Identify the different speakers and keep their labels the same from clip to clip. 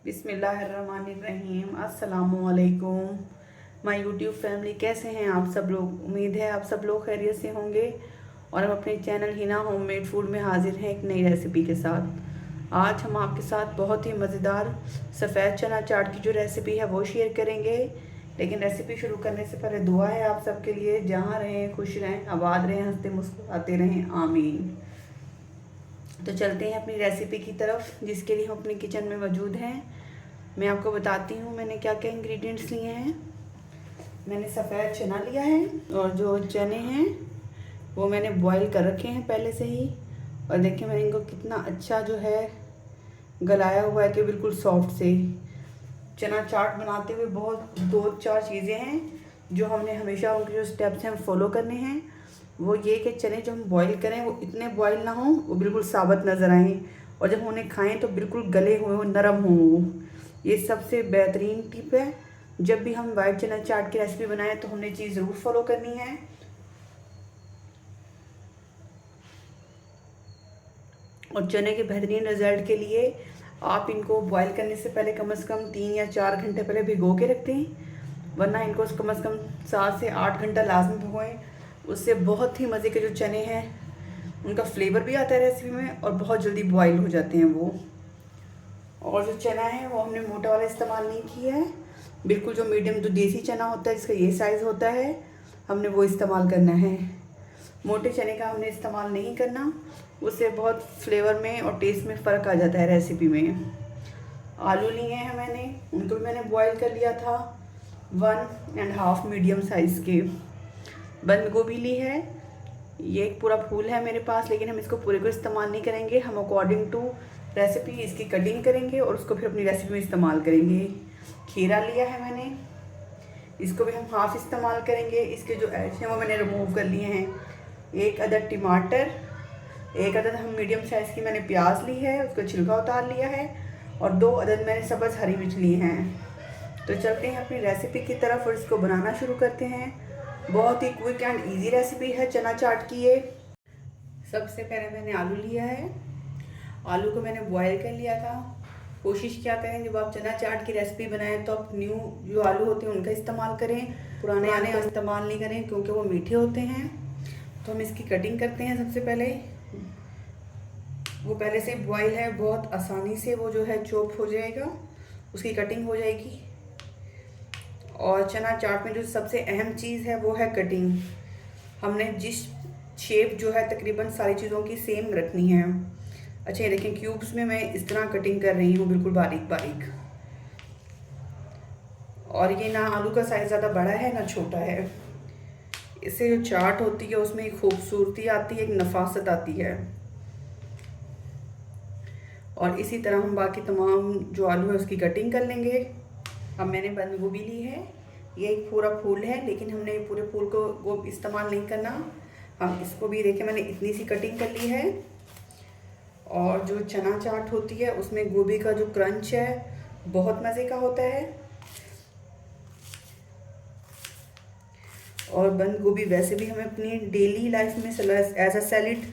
Speaker 1: बिस्मिल्लाहिर्रहमानिर्रहीम। अस्सलामुअलैकुम my YouTube family, कैसे हैं आप सब लोग। उम्मीद है आप सब लोग खैरियत से होंगे। और हम अपने चैनल हिना होममेड फूड में हाजिर हैं एक नई रेसिपी के साथ। आज हम आपके साथ बहुत ही मज़ेदार सफ़ेद चना चाट की जो रेसिपी है वो शेयर करेंगे। लेकिन रेसिपी शुरू करने से पहले दुआ है आप सबके लिए, जहाँ रहें खुश रहें, आबाद रहें, हंसते मुस्कुराते रहें, आमीन। तो चलते हैं अपनी रेसिपी की तरफ, जिसके लिए हम अपने किचन में मौजूद हैं। मैं आपको बताती हूँ मैंने क्या क्या इंग्रेडिएंट्स लिए हैं। मैंने सफ़ेद चना लिया है और जो चने हैं वो मैंने बॉईल कर रखे हैं पहले से ही। और देखिए मैंने इनको कितना अच्छा जो है गलाया हुआ है कि बिल्कुल सॉफ्ट से। चना चाट बनाते हुए बहुत 2-4 चीज़ें हैं जो हमने हमेशा उनके जो स्टेप्स हैं फॉलो करने हैं। वो ये कि चने जो हम बॉईल करें वो इतने बॉईल ना हों, वो बिल्कुल साबुत नज़र आएँ, और जब उन्हें खाएं तो बिल्कुल गले हुए हो, नरम हों। ये सबसे बेहतरीन टिप है। जब भी हम वाइट चना चाट की रेसिपी बनाएं तो हमने चीज़ ज़रूर फॉलो करनी है। और चने के बेहतरीन रिजल्ट के लिए आप इनको बॉईल करने से पहले कम से कम 3 या 4 घंटे पहले भिगो के रख दें, वरना इनको कम से कम 7 से 8 घंटा लाजमी भिगोएं। उससे बहुत ही मज़े के जो चने हैं उनका फ्लेवर भी आता है रेसिपी में, और बहुत जल्दी बॉईल हो जाते हैं वो। और जो चना है वो हमने मोटा वाला इस्तेमाल नहीं किया है, बिल्कुल जो मीडियम जो देसी चना होता है जिसका ये साइज़ होता है हमने वो इस्तेमाल करना है। मोटे चने का हमने इस्तेमाल नहीं करना, उससे बहुत फ्लेवर में और टेस्ट में फ़र्क आ जाता है रेसिपी में। आलू लिए हैं मैंने, उनको भी मैंने बॉईल कर लिया था 1.5 मीडियम साइज़ के। बंद गोभी ली है, ये एक पूरा फूल है मेरे पास, लेकिन हम इसको पूरे को इस्तेमाल नहीं करेंगे। हम अकॉर्डिंग टू रेसिपी इसकी कटिंग करेंगे और उसको फिर अपनी रेसिपी में इस्तेमाल करेंगे। खीरा लिया है मैंने, इसको भी हम हाफ इस्तेमाल करेंगे। इसके जो एज हैं वो मैंने रिमूव कर लिए हैं। एक अदद टमाटर, एक अदद हम मीडियम साइज़ की मैंने प्याज ली है, उसका छिलका उतार लिया है, और 2 अदद मैंने सब्ज़ हरी मिर्च ली हैं। तो चलते हैं अपनी रेसिपी की तरफ और इसको बनाना शुरू करते हैं। बहुत ही क्विक एंड इजी रेसिपी है चना चाट की ये। सबसे पहले मैंने आलू लिया है, आलू को मैंने बॉयल कर लिया था। कोशिश क्या करें जब आप चना चाट की रेसिपी बनाएं तो आप न्यू जो आलू होते हैं उनका इस्तेमाल करें, पुराने आलू का इस्तेमाल नहीं करें क्योंकि वो मीठे होते हैं। तो हम इसकी कटिंग करते हैं। सबसे पहले वो पहले से बॉयल है, बहुत आसानी से वो जो है चॉप हो जाएगा, उसकी कटिंग हो जाएगी। और चना चाट में जो सबसे अहम चीज़ है वो है कटिंग। हमने जिस शेप जो है तकरीबन सारी चीज़ों की सेम रखनी है। अच्छा ये देखें, क्यूब्स में मैं इस तरह कटिंग कर रही हूँ, बिल्कुल बारीक बारीक। और ये ना आलू का साइज़ ज़्यादा बड़ा है ना छोटा है। इससे जो चाट होती है उसमें एक खूबसूरती आती है, एक नफासत आती है। और इसी तरह हम बाकी तमाम जो आलू है उसकी कटिंग कर लेंगे। अब मैंने बंद गोभी ली है, ये एक पूरा फूल है, लेकिन हमने पूरे फूल को वो इस्तेमाल नहीं करना। हम इसको भी देखें मैंने इतनी सी कटिंग कर ली है। और जो चना चाट होती है उसमें गोभी का जो क्रंच है बहुत मज़े का होता है। और बंद गोभी वैसे भी हमें अपनी डेली लाइफ में एज अ सैलेड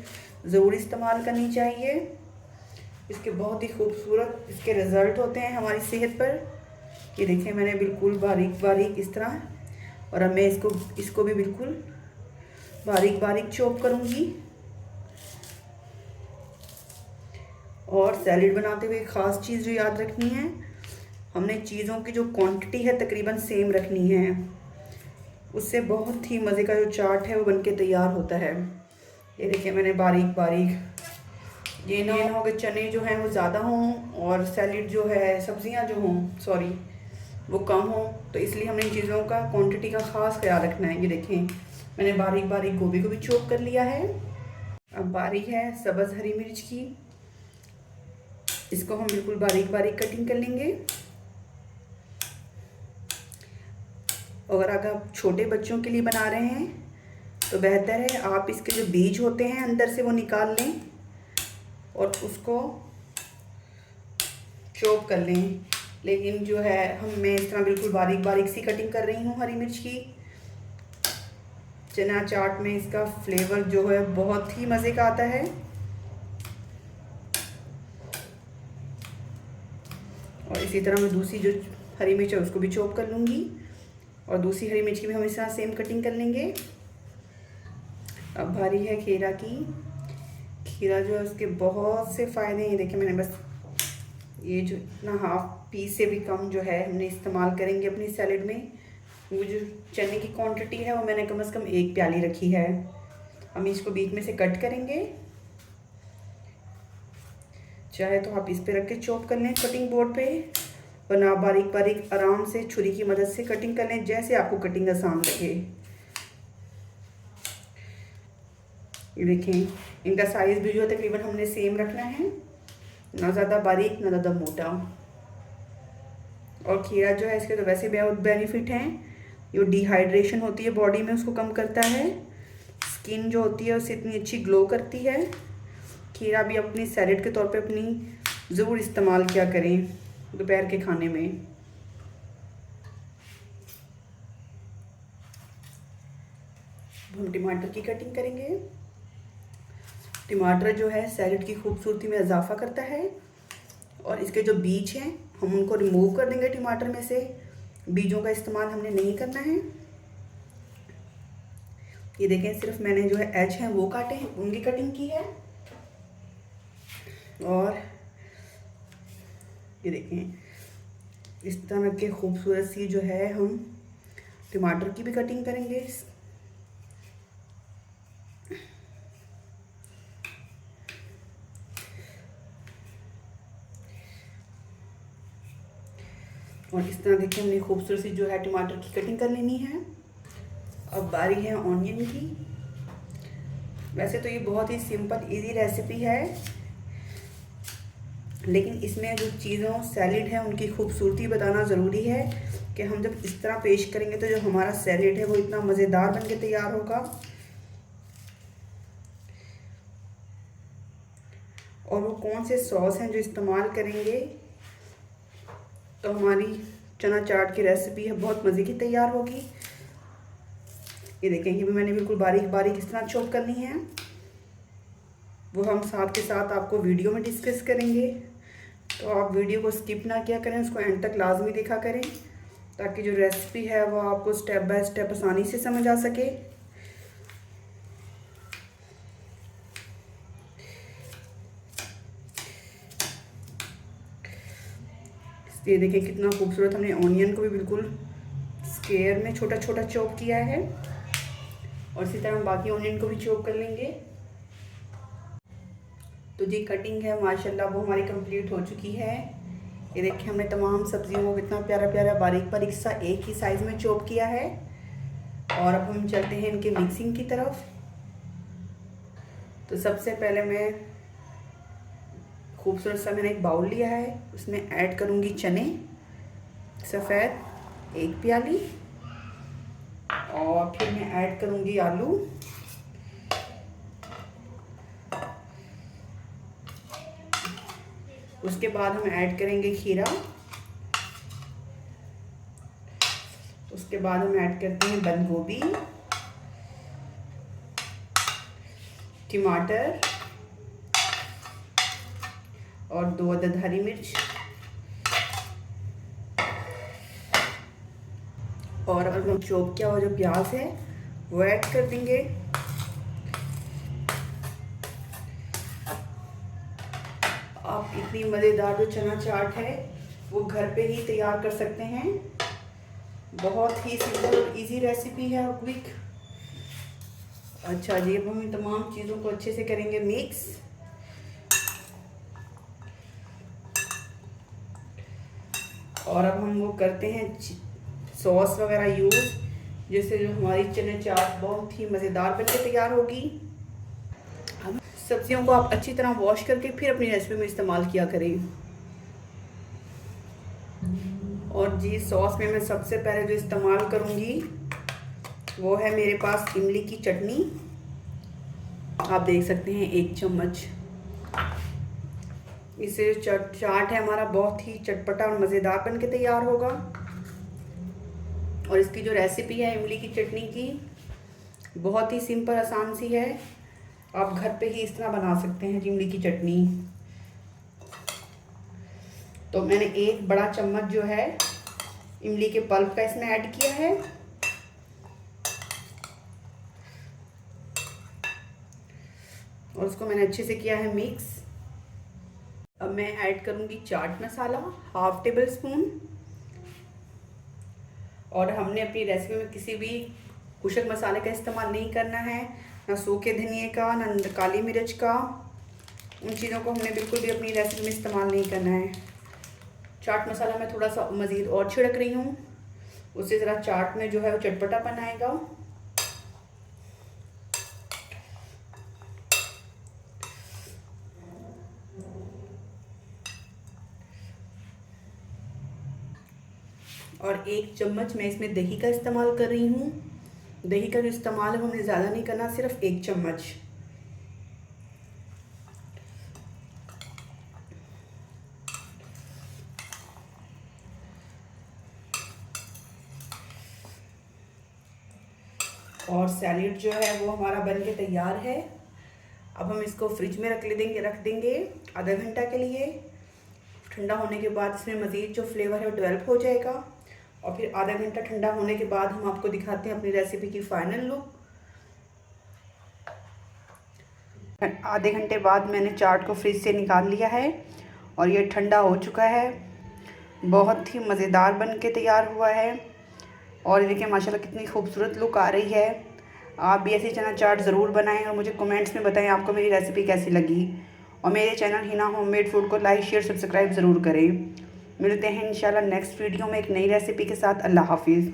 Speaker 1: ज़रूर इस्तेमाल करनी चाहिए। इसके बहुत ही खूबसूरत इसके रिज़ल्ट होते हैं हमारी सेहत पर। ये देखें मैंने बिल्कुल बारीक बारीक इस तरह, और अब मैं इसको भी बिल्कुल बारीक बारीक चॉप करूँगी। और सैलेड बनाते हुए ख़ास चीज़ जो याद रखनी है, हमने चीज़ों की जो क्वांटिटी है तकरीबन सेम रखनी है, उससे बहुत ही मज़े का जो चाट है वो बनके तैयार होता है। ये देखिए मैंने बारीक बारीक, ये ना हो कि चने जो हैं वो ज़्यादा हों और सैलेड जो है सब्जियां जो हों सॉरी वो कम हों, तो इसलिए हमने इन चीज़ों का क्वांटिटी का ख़ास ख्याल रखना है। ये देखें मैंने बारीक बारीक गोभी को भी चॉप कर लिया है। अब बारीक है सब्ज़ हरी मिर्च की, इसको हम बिल्कुल बारीक बारीक कटिंग कर लेंगे। अगर आप छोटे बच्चों के लिए बना रहे हैं तो बेहतर है आप इसके जो बीज होते हैं अंदर से वो निकाल लें और उसको चॉप कर लें। लेकिन जो है मैं इस तरह बिल्कुल बारीक बारीक सी कटिंग कर रही हूँ हरी मिर्च की। चना चाट में इसका फ्लेवर जो है बहुत ही मज़े का आता है। और इसी तरह मैं दूसरी जो हरी मिर्च है उसको भी चॉप कर लूँगी और दूसरी हरी मिर्च की भी हम इस तरह सेम कटिंग कर लेंगे। अब बारी है खीरा की। खीरा जो है उसके बहुत से फ़ायदे हैं। देखिए मैंने बस ये जो इतना हाफ पीस से भी कम जो है हमने इस्तेमाल करेंगे अपनी सैलेड में। वो जो चने की क्वांटिटी है वो मैंने कम से कम 1 प्याली रखी है। हम इसको बीच में से कट करेंगे। चाहे तो आप इस पे रख के चॉप कर लें कटिंग बोर्ड पे, वरना आप बारीक बारीक आराम से छुरी की मदद से कटिंग कर लें, जैसे आपको कटिंग आसान लगे। ये देखें, इनका साइज़ भी जो है तकरीबन हमने सेम रखना है, ना ज़्यादा बारीक ना ज़्यादा मोटा। और खीरा जो है इसके तो वैसे बहुत बेनिफिट हैं। जो डिहाइड्रेशन होती है बॉडी में उसको कम करता है, स्किन जो होती है उससे इतनी अच्छी ग्लो करती है। खीरा भी अपनी सैलेड के तौर पे अपनी ज़रूर इस्तेमाल किया करें दोपहर के खाने में। हम टमाटर की कटिंग करेंगे। टमाटर जो है सैलेड की खूबसूरती में इजाफा करता है और इसके जो बीज हैं हम उनको रिमूव कर देंगे टमाटर में से। बीजों का इस्तेमाल हमने नहीं करना है। ये देखें, सिर्फ मैंने जो है एज हैं वो काटे हैं, उनकी कटिंग की है। और ये देखें, इस तरह के खूबसूरत सी जो है हम टमाटर की भी कटिंग करेंगे। और इस तरह देखिए हमने खूबसूरत सी जो है टमाटर की कटिंग कर लेनी है। अब बारी है ऑनियन की। वैसे तो ये बहुत ही सिंपल इजी रेसिपी है, लेकिन इसमें जो चीज़ों सैलेड है उनकी खूबसूरती बताना ज़रूरी है कि हम जब इस तरह पेश करेंगे तो जो हमारा सैलेड है वो इतना मज़ेदार बन के तैयार होगा। और वो कौन से सॉस हैं जो इस्तेमाल करेंगे तो हमारी चना चाट की रेसिपी है बहुत मज़े की तैयार होगी। ये देखें, ये भी मैंने बिल्कुल बारीक बारीक इस तरह चॉप करनी है। वो हम साथ के साथ आपको वीडियो में डिस्कस करेंगे, तो आप वीडियो को स्किप ना किया करें, उसको एंड तक लाजमी देखा करें ताकि जो रेसिपी है वो आपको स्टेप बाय स्टेप आसानी से समझ आ सके। ये देखिए कितना खूबसूरत हमने ऑनियन को भी बिल्कुल स्क्वायर में छोटा छोटा चॉप किया है और इसी तरह हम बाकी ऑनियन को भी चॉप कर लेंगे। तो जी कटिंग है माशाल्लाह वो हमारी कंप्लीट हो चुकी है। ये देखिए हमने तमाम सब्जियों को कितना प्यारा प्यारा बारीक बारीक सा एक ही साइज़ में चॉप किया है। और अब हम चलते हैं इनके मिक्सिंग की तरफ। तो सबसे पहले मैं खूबसूरत सा मैंने एक बाउल लिया है, उसमें ऐड करूँगी चने सफ़ेद 1 प्याली, और फिर मैं ऐड करूँगी आलू, उसके बाद हम ऐड करेंगे खीरा, उसके बाद हम ऐड करते हैं बंद गोभी, टमाटर और 2 अदद हरी मिर्च, और अब हम चॉप किया हुआ जो प्याज है वो ऐड कर देंगे। आप इतनी मज़ेदार जो चना चाट है वो घर पे ही तैयार कर सकते हैं। बहुत ही सिंपल और इजी रेसिपी है और क्विक। अच्छा जी, अब हम इन तमाम चीज़ों को अच्छे से करेंगे मिक्स। और अब हम वो करते हैं सॉस वगैरह यूज़, जिससे जो हमारी चने चाट बहुत ही मज़ेदार बनके तैयार होगी। अब सब्जियों को आप अच्छी तरह वॉश करके फिर अपनी रेसिपी में इस्तेमाल किया करें। और जी सॉस में मैं सबसे पहले जो इस्तेमाल करूँगी वो है मेरे पास इमली की चटनी। आप देख सकते हैं 1 चम्मच। इससे जो चाट है हमारा बहुत ही चटपटा और मज़ेदार बनके तैयार होगा। और इसकी जो रेसिपी है इमली की चटनी की बहुत ही सिंपल आसान सी है। आप घर पे ही इस तरह बना सकते हैं इमली की चटनी। तो मैंने 1 बड़ा चम्मच जो है इमली के पल्प का इसमें ऐड किया है। और उसको मैंने अच्छे से किया है मिक्स। अब मैं ऐड करूँगी चाट मसाला 1/2 टेबल स्पून। और हमने अपनी रेसिपी में किसी भी कुशक मसाले का इस्तेमाल नहीं करना है, ना सूखे धनिए का, ना काली मिर्च का। उन चीज़ों को हमने बिल्कुल भी अपनी रेसिपी में इस्तेमाल नहीं करना है। चाट मसाला मैं थोड़ा सा मज़ीद और छिड़क रही हूँ, उससे ज़रा चाट में जो है वो चटपटापन आएगा। और 1 चम्मच मैं इसमें दही का इस्तेमाल कर रही हूँ। दही का जो इस्तेमाल है वो हमने ज़्यादा नहीं करना, सिर्फ 1 चम्मच। और सैलेड जो है वो हमारा बन के तैयार है। अब हम इसको फ्रिज में रख देंगे आधा घंटा के लिए। ठंडा होने के बाद इसमें मज़ीद जो फ्लेवर है वो डेवलप हो जाएगा। और फिर आधा घंटा ठंडा होने के बाद हम आपको दिखाते हैं अपनी रेसिपी की फाइनल लुक। आधे घंटे बाद मैंने चाट को फ्रिज से निकाल लिया है और ये ठंडा हो चुका है। बहुत ही मज़ेदार बन के तैयार हुआ है। और ये देखिए माशाल्लाह कितनी खूबसूरत लुक आ रही है। आप भी ऐसी चना चाट ज़रूर बनाएं और मुझे कमेंट्स में बताएं आपको मेरी रेसिपी कैसी लगी। और मेरे चैनल हिना होममेड फूड को लाइक शेयर सब्सक्राइब ज़रूर करें। मिलते हैं इंशाल्लाह नेक्स्ट वीडियो में एक नई रेसिपी के साथ। अल्लाह हाफिज़।